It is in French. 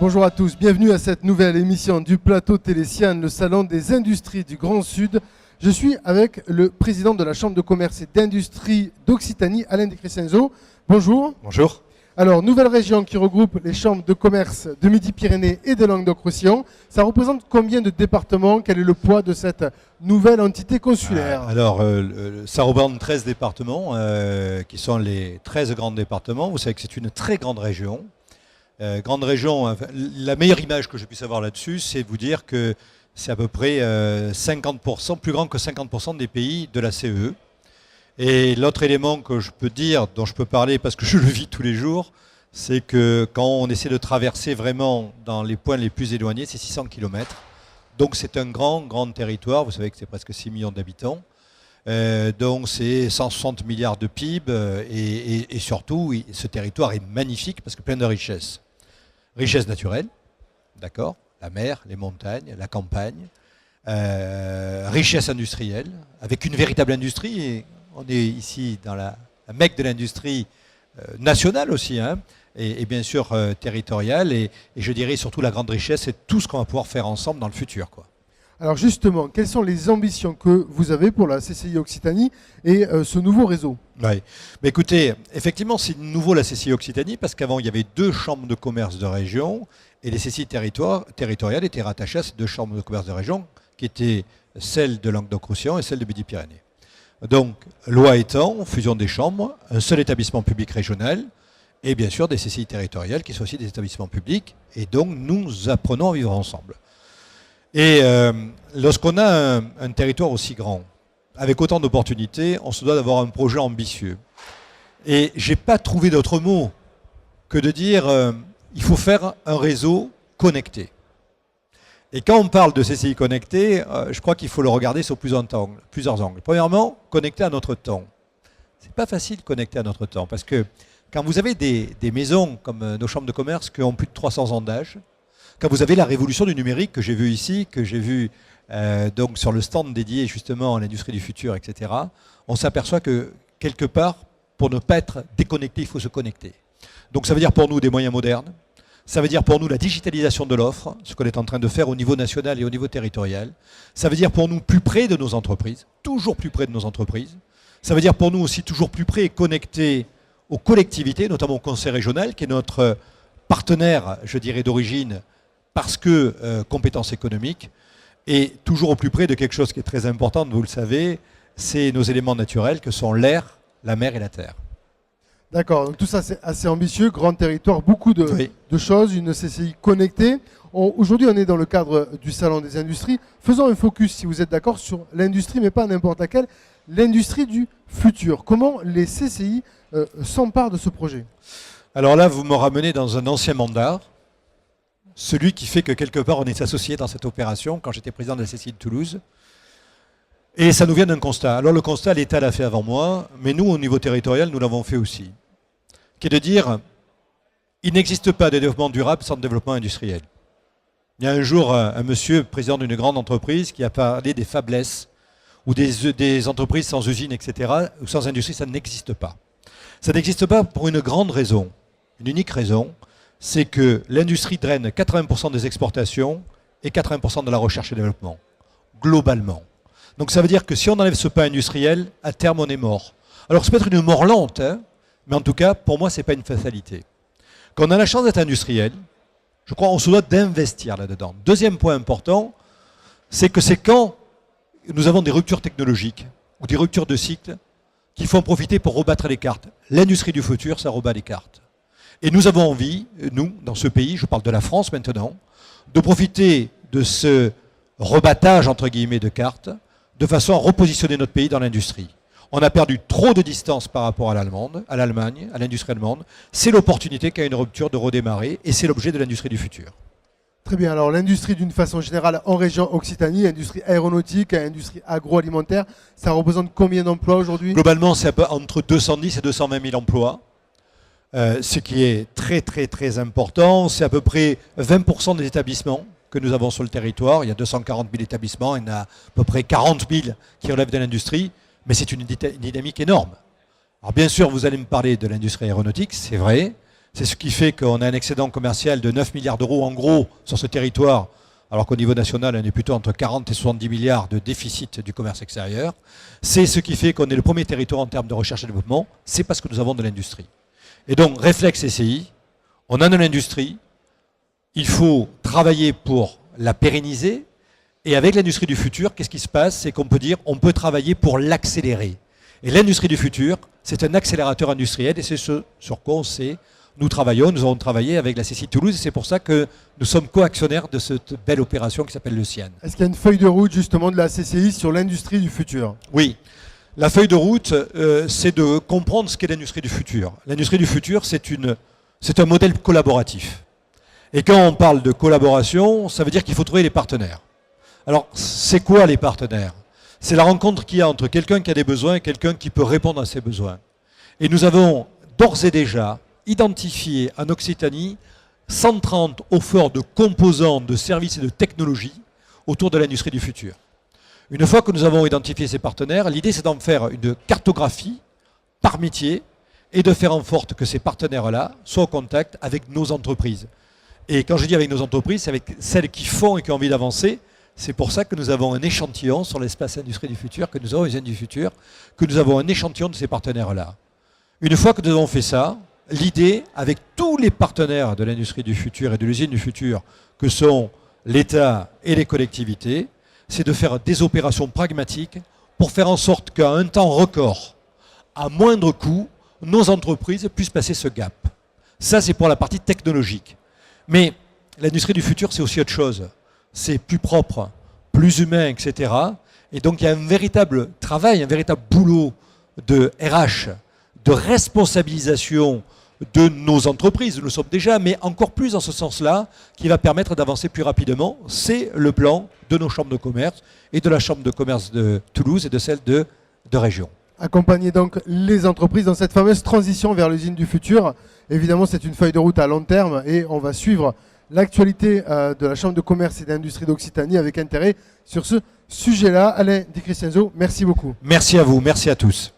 Bonjour à tous, bienvenue à cette nouvelle émission du plateau Télésiane, le salon des industries du Grand Sud. Je suis avec le président de la Chambre de commerce et d'industrie d'Occitanie, Alain De Crescenzo. Bonjour. Bonjour. Alors, nouvelle région qui regroupe les chambres de commerce de Midi-Pyrénées et de Languedoc-Roussillon. Ça représente combien de départements? Quel est le poids de cette nouvelle entité consulaire? Ça représente 13 départements, qui sont les 13 grands départements. Vous savez que c'est une très grande région. La meilleure image que je puisse avoir là-dessus, c'est de vous dire que c'est à peu près 50%, plus grand que 50% des pays de la CEE. Et l'autre élément que je peux dire, dont je peux parler parce que je le vis tous les jours, c'est que quand on essaie de traverser vraiment dans les points les plus éloignés, c'est 600 km. Donc c'est un grand territoire, vous savez que c'est presque 6 millions d'habitants. Donc c'est 160 milliards de PIB et surtout, ce territoire est magnifique parce que plein de richesses. Richesses naturelles, d'accord, la mer, les montagnes, la campagne. Richesse industrielle, avec une véritable industrie. Et on est ici dans la Mecque de l'industrie nationale aussi, hein, et bien sûr territoriale. Et je dirais surtout la grande richesse, c'est tout ce qu'on va pouvoir faire ensemble dans le futur, quoi. Alors justement, quelles sont les ambitions que vous avez pour la CCI Occitanie et ce nouveau réseau? Oui. Mais écoutez, effectivement, c'est nouveau la CCI Occitanie parce qu'avant, il y avait 2 chambres de commerce de région et les CCI territoriales étaient rattachées à ces 2 chambres de commerce de région qui étaient celle de Languedoc-Roussillon et celle de Midi-Pyrénées. Donc, loi étant, fusion des chambres, un seul établissement public régional et bien sûr des CCI territoriales qui sont aussi des établissements publics et donc nous apprenons à vivre ensemble. Et lorsqu'on a un territoire aussi grand, avec autant d'opportunités, on se doit d'avoir un projet ambitieux. Et je n'ai pas trouvé d'autre mot que de dire il faut faire un réseau connecté. Et quand on parle de CCI connecté, je crois qu'il faut le regarder sur plusieurs angles. Premièrement, connecté à notre temps. C'est pas facile de connecter à notre temps, parce que quand vous avez des maisons comme nos chambres de commerce qui ont plus de 300 ans d'âge, quand vous avez la révolution du numérique que j'ai vue ici, que j'ai vue donc sur le stand dédié justement à l'industrie du futur, etc., on s'aperçoit que quelque part, pour ne pas être déconnecté, il faut se connecter. Donc ça veut dire pour nous des moyens modernes, ça veut dire pour nous la digitalisation de l'offre, ce qu'on est en train de faire au niveau national et au niveau territorial. Ça veut dire pour nous plus près de nos entreprises, toujours plus près de nos entreprises. Ça veut dire pour nous aussi toujours plus près et connecté aux collectivités, notamment au Conseil régional, qui est notre partenaire, je dirais, d'origine, parce que compétences économiques, et toujours au plus près de quelque chose qui est très important, vous le savez, c'est nos éléments naturels que sont l'air, la mer et la terre. D'accord, donc tout ça c'est assez ambitieux, grand territoire, beaucoup de choses, une CCI connectée. Aujourd'hui on est dans le cadre du Salon des industries. Faisons un focus, si vous êtes d'accord, sur l'industrie, mais pas n'importe laquelle, l'industrie du futur. Comment les CCI s'emparent de ce projet? Alors là, vous me ramenez dans un ancien mandat, celui qui fait que quelque part on est associé dans cette opération quand j'étais président de la CCI de Toulouse. Et ça nous vient d'un constat. Alors le constat, l'État l'a fait avant moi, mais nous, au niveau territorial, nous l'avons fait aussi. Qui est de dire, il n'existe pas de développement durable sans développement industriel. Il y a un jour un monsieur, président d'une grande entreprise, qui a parlé des faiblesses ou des entreprises sans usine, etc., ou sans industrie, ça n'existe pas. Ça n'existe pas pour une grande raison, une unique raison, c'est que l'industrie draine 80% des exportations et 80% de la recherche et développement, globalement. Donc ça veut dire que si on enlève ce pas industriel, à terme on est mort. Alors c'est peut-être une mort lente, hein, mais en tout cas, pour moi, ce n'est pas une fatalité. Quand on a la chance d'être industriel, je crois qu'on se doit d'investir là-dedans. Deuxième point important, c'est que c'est quand nous avons des ruptures technologiques ou des ruptures de cycle qu'il faut en profiter pour rebattre les cartes. L'industrie du futur, ça rebat les cartes. Et nous avons envie, nous, dans ce pays, je parle de la France maintenant, de profiter de ce rebattage, entre guillemets, de cartes, de façon à repositionner notre pays dans l'industrie. On a perdu trop de distance par rapport à l'Allemagne, à l'industrie allemande. C'est l'opportunité qu'a une rupture de redémarrer et c'est l'objet de l'industrie du futur. Très bien, alors l'industrie d'une façon générale en région Occitanie, industrie aéronautique, industrie agroalimentaire, ça représente combien d'emplois aujourd'hui? Globalement, c'est entre 210 et 220 000 emplois. Ce qui est très important, c'est à peu près 20% des établissements que nous avons sur le territoire. Il y a 240 000 établissements, il y en a à peu près 40 000 qui relèvent de l'industrie, mais c'est une dynamique énorme. Alors bien sûr, vous allez me parler de l'industrie aéronautique, c'est vrai, C'est ce qui fait qu'on a un excédent commercial de 9 milliards d'euros en gros sur ce territoire, alors qu'au niveau national, on est plutôt entre 40 et 70 milliards de déficit du commerce extérieur. C'est ce qui fait qu'on est le premier territoire en termes de recherche et développement. C'est parce que nous avons de l'industrie. Et donc, réflexe SCI, on a de l'industrie, il faut travailler pour la pérenniser. Et avec l'industrie du futur, qu'est-ce qui se passe? C'est qu'on peut dire on peut travailler pour l'accélérer. Et l'industrie du futur, c'est un accélérateur industriel et c'est ce sur quoi on sait. Nous avons travaillé avec la CCI Toulouse et c'est pour ça que nous sommes co-actionnaires de cette belle opération qui s'appelle le CIAN. Est-ce qu'il y a une feuille de route justement de la CCI sur l'industrie du futur? Oui. La feuille de route, c'est de comprendre ce qu'est l'industrie du futur. L'industrie du futur, c'est un modèle collaboratif. Et quand on parle de collaboration, ça veut dire qu'il faut trouver les partenaires. Alors, c'est quoi les partenaires? C'est la rencontre qu'il y a entre quelqu'un qui a des besoins et quelqu'un qui peut répondre à ses besoins. Et nous avons d'ores et déjà identifié en Occitanie 130 offres de composants, de services et de technologies autour de l'industrie du futur. Une fois que nous avons identifié ces partenaires, l'idée c'est d'en faire une cartographie par métier et de faire en sorte que ces partenaires-là soient en contact avec nos entreprises. Et quand je dis avec nos entreprises, c'est avec celles qui font et qui ont envie d'avancer. C'est pour ça que nous avons un échantillon sur l'espace industrie du futur, que nous avons usines du futur, que nous avons un échantillon de ces partenaires-là. Une fois que nous avons fait ça, l'idée, avec tous les partenaires de l'industrie du futur et de l'usine du futur, que sont l'État et les collectivités, c'est de faire des opérations pragmatiques pour faire en sorte qu'à un temps record, à moindre coût, nos entreprises puissent passer ce gap. Ça, c'est pour la partie technologique. Mais l'industrie du futur, c'est aussi autre chose. C'est plus propre, plus humain, etc. Et donc, il y a un véritable travail, un véritable boulot de RH, de responsabilisation de nos entreprises. Nous le sommes déjà, mais encore plus dans ce sens-là, qui va permettre d'avancer plus rapidement. C'est le plan de nos chambres de commerce et de la chambre de commerce de Toulouse et de celle de région. Accompagner donc les entreprises dans cette fameuse transition vers l'usine du futur. Évidemment, c'est une feuille de route à long terme et on va suivre l'actualité de la Chambre de commerce et d'industrie d'Occitanie avec intérêt sur ce sujet-là. Alain Di Crescenzo, merci beaucoup. Merci à vous, merci à tous.